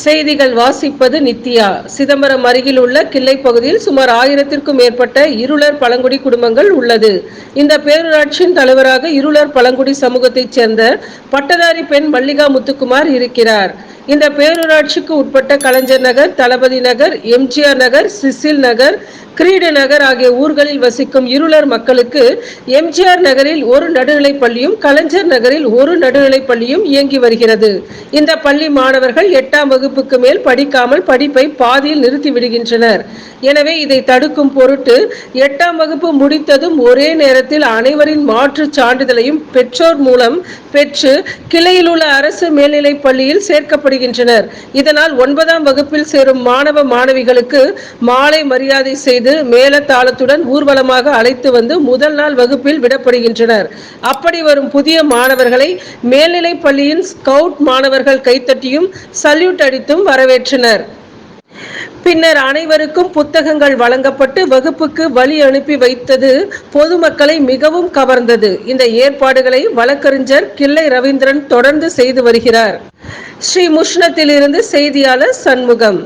செய்திகள் வாசிப்பது நித்யா. சிதம்பரம் அருகில் உள்ள கிள்ளை பகுதியில் சுமார் 1000த்திற்கும் மேற்பட்ட இருளர் பழங்குடி குடும்பங்கள் உள்ளது. இந்த பேரூராட்சியின் தலைவராக இருளர் பழங்குடி சமூகத்தைச் சேர்ந்த பட்டதாரி பெண் மல்லிகா முத்துக்குமார் இருக்கிறார். இந்த பேரூராட்சிக்கு உட்பட்ட கலைஞர் நகர், தளபதி நகர், எம்ஜிஆர் நகர், சிசில் நகர், கிரீடு நகர் ஆகிய ஊர்களில் வசிக்கும் இருளர் மக்களுக்கு எம்ஜிஆர் நகரில் ஒரு நடுநிலைப் பள்ளியும், கலைஞர் நகரில் ஒரு நடுநிலைப் பள்ளியும் இயங்கி வருகிறது. இந்த பள்ளி மாணவர்கள் 8ஆம் வகுப்புக்கு மேல் படிக்காமல் படிப்பை பாதியில் நிறுத்தி விடுகின்றனர். எனவே இதை தடுக்கும் பொருட்டு 8ஆம் வகுப்பு முடித்ததும் ஒரே நேரத்தில் அனைவரின் மாற்றுச் சான்றிதழையும் பெற்றோர் மூலம் பெற்று கிளையில் உள்ள அரசு மேல்நிலைப் பள்ளியில் சேர்க்கப்படுகின்றனர். இதனால் 9ஆம் வகுப்பில் சேரும் மாணவ மாணவிகளுக்கு மாலை மரியாதை செய்து மேளதாளத்துடன் ஊர்வலமாக அழைத்து வந்து முதல் நாள் வகுப்பில் விடப்படுகின்றனர். அப்படி வரும் புதிய மாணவர்களை மேல்நிலைப் பள்ளியின் ஸ்கவுட் மாணவர்கள் கைத்தட்டியும் சல்யூட் அடித்தும் வரவேற்றனர். பின்னர் அனைவருக்கும் புத்தகங்கள் வழங்கப்பட்டு வகுப்புக்கு வழி அனுப்பி வைத்தது பொதுமக்களை மிகவும் கவர்ந்தது. இந்த ஏற்பாடுகளை வழக்கறிஞர் கிள்ளை ரவீந்திரன் தொடர்ந்து செய்து வருகிறார். ஸ்ரீ முஷ்ணத்திலிருந்து செய்தியாளர் சண்முகம்.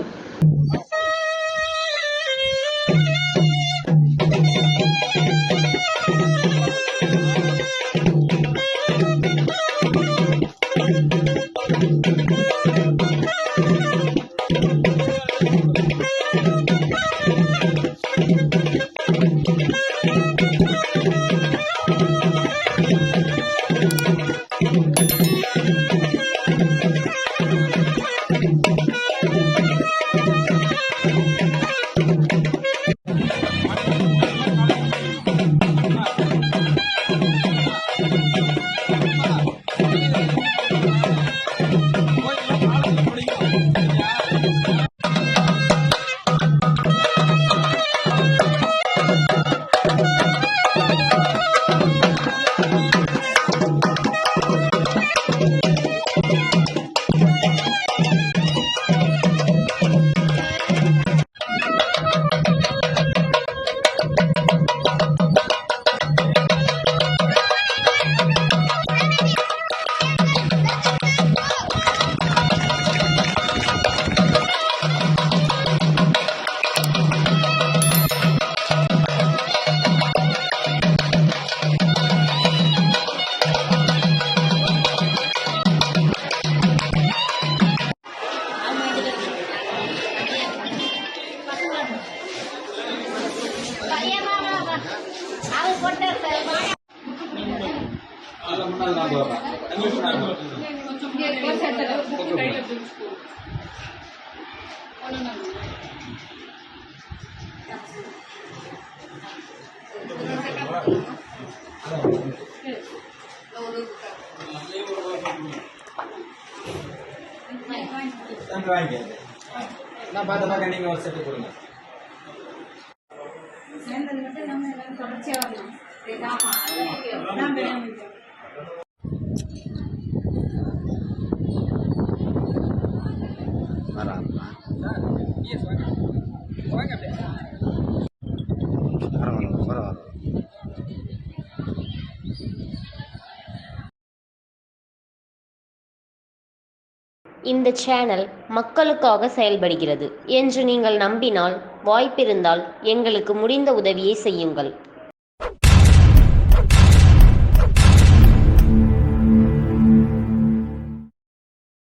நான் பார்த்த நீங்க ஒரு செட்டு கொடுங்க. இந்த சேனல் மக்களுக்காக செயல்படுகிறது என்று நீங்கள் நம்பினால், வாய்ப்பிருந்தால் எங்களுக்கு முடிந்த உதவியை செய்யுங்கள்.